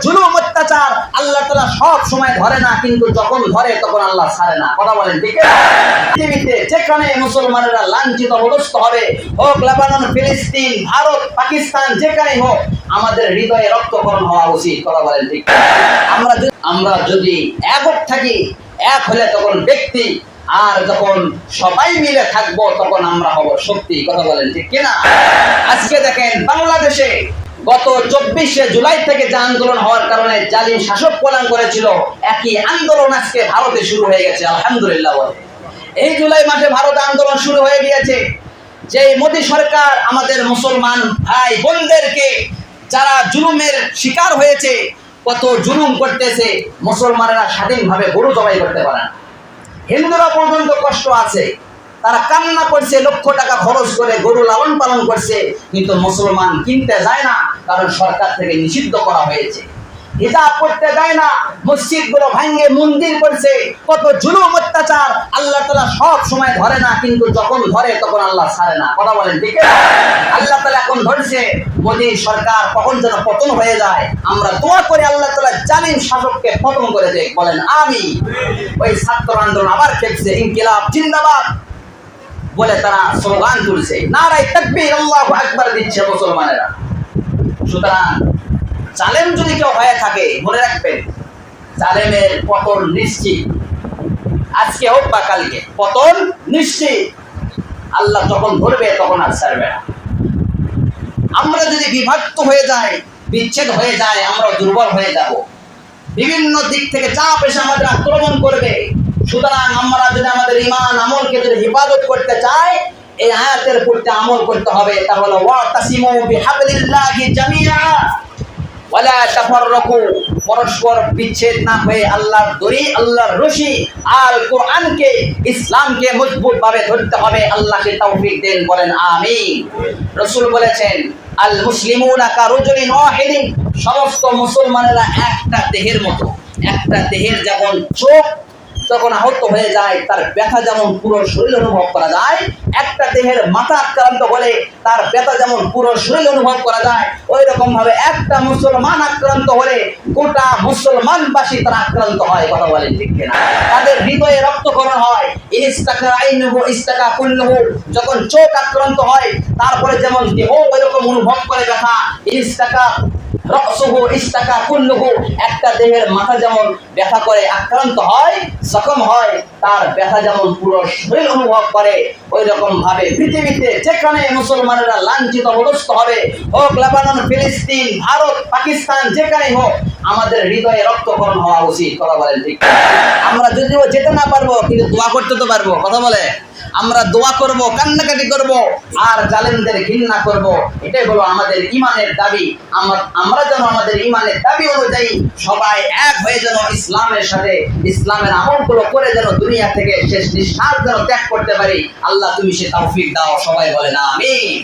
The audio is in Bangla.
জুলুম অত্যাচার আল্লাহ তাআলা সব সময় ধরে না, কিন্তু যখন ধরে তখন আল্লাহ ছাড়ে না। কথা বলেন ঠিক না? পৃথিবীতে যেখানে মুসলমানেরা লাঞ্ছিত অবস্থ হবে, হোক লেবানন, ফিলিস্তিন, ভারত, পাকিস্তান, যেখানেই হোক, আমাদের হৃদয়ে রক্তক্ষরণ হওয়া উচিত। কথা বলেন ঠিক না? আমরা যদি একক থাকি, এক হলে তখন ব্যক্তি, আর যখন সবাই মিলে থাকবো তখন আমরা হব শক্তি। কথা বলেন ঠিক কিনা? আজকে দেখেন বাংলাদেশে গত 24শে জুলাই থেকে যে আন্দোলন হওয়ার কারণে জালিম শাসক পলায়ন করেছিল, একই আন্দোলন আজকে ভারতে শুরু হয়ে গেছে। আলহামদুলিল্লাহ। এই জুলাই মাসে ভারতে আন্দোলন শুরু হয়ে গিয়েছে। যে মোদী সরকার আমাদের মুসলমান ভাই বোনদেরকে, যারা জুলুমের শিকার হয়েছে, কত জুলুম করতেছে, মুসলমানেরা স্বাধীনভাবে গরু জবাই করতে পারে না। হিন্দুরা পর্যন্ত কষ্ট আছে, তারা কান্না করছে, লক্ষ টাকা খরচ করে গরু লালন পালন করছে, কিন্তু মুসলমান কিনতে যায় না, কারণ সরকার থেকে নিষিদ্ধ করা হয়েছে। হিজাব পড়তে দেয় না, মসজিদ গুলো ভাঙ্গে মন্দির করছে, কত জুলুম অত্যাচার আল্লাহ তাআলা সব সময় ধরে না, কিন্তু যখন ধরে তখন আল্লাহ ছাড়ে না। কথা বলেন ঠিক না? আল্লাহ তাআলা এখন ধরছে, মোদী সরকার কখন যেন পতন হয়ে যায়। আমরা দোয়া করে আল্লাহ তাআলা জালিম শাসককে পতন করে দেয়। বলেন আমিন। ওই ছাত্র আন্দোলন আবার খেপছে, ইনকিলাব জিন্দাবাদ বলে তারা স্লোগান তুলছে, নারায়ে তাকবীর, আল্লাহু আকবার দিচ্ছে মুসলমানেরা। সুতরাং জালেম যদি কেউ হয়ে থাকে, মনে রাখবেন জালেমের পতন নিশ্চিত। আজকে হোক বা কালকে পতন নিশ্চিত। আল্লাহ যখন ধরবে তখন আর ছাড়বে না। আমরা যদি বিভক্ত হয়ে যাই, বিচ্ছেদ হয়ে যায়, আমরা দুর্বল হয়ে যাব। বিভিন্ন দিক থেকে চাপ এসে আমাদের আক্রমণ করবে। সুতরাং আমরা যদি আমাদের ঈমান আমলকে যদি হেফাজত করতে চাই, এই আয়াতের প্রতি আমল করতে হবে। তাহলে ওয়াতাসিমু বিহাবলিল্লাহি জামিআ ওয়ালা তাফাররাকু, পরস্পর বিচ্ছেদ না হয়ে আল্লাহর দড়ি, আল্লাহর রশি আর কোরআনকে, ইসলামকে মজবুত ভাবে ধরতে হবে। আল্লাহকে তৌফিক দেন। বলেন আমিন। রাসূল বলেছেন, আল মুসলিমুনা কারুজুলিন ওয়াহিদিন, সমস্ত মুসলমানেরা একটা দেহের মতো। একটা দেহের যেমন চোখ যখন আহত হয়ে যায় তার ব্যথা যেমন পুরো শরীর অনুভব করা যায়, একটা দেহের মাথা আক্রান্ত হলে তার ব্যথা যেমন পুরো শরীর অনুভব করা যায়, ওই রকম ভাবে একটা মুসলমান আক্রান্ত হলে গোটা মুসলমানবাসী তারা আক্রান্ত হয়। কথা বলেন ঠিক কিনা? তাদের হৃদয়ে রক্তক্ষরণ হয়। ইস্তাকা আইনুহু ইস্তাকা কুল্লুহু, যখন চোখ আক্রান্ত হয় তারপরে যেমন দেহ ওই রকম অনুভব করে ব্যথা। ইস্তাকা রাসুহু ইস্তাকা কুল্লুহু, একটা দেহের মাথা যেমন ব্যথা করে, আক্রান্ত হয়, জখম হয়, তার ব্যথা যেমন পুরো শরীর অনুভব করে, ওই রকম ভাবে পৃথিবীতে যেখানে মুসলমানেরা লাঞ্ছিত অবস্থ হবে, হোক লেবানন, ফিলিস্তিন, ভারত, পাকিস্তান, যেখানেই হোক, আমাদের হৃদয়ে রক্তক্ষরণ হওয়া উচিত। কথা বলেন ঠিক? আমরা যদিও যেতে না পারবো, কিন্তু দোয়া করতে তো পারবো। কথা বলে আমরা দোয়া করব, কান্নাকাটি করব, আর জালেমদের ঘৃণা করব। এটাই হলো আমাদের ঈমানের দাবি। আমরা যেন আমাদের ঈমানের দাবি অনুযায়ী সবাই এক হয়ে যেন ইসলামের সাথে, ইসলামের আমলগুলো করে যেন দুনিয়া থেকে শেষ নিঃশ্বাস যেন ত্যাগ করতে পারি। আল্লাহ তুমি সে তৌফিক দাও। সবাই বলেন আমিন।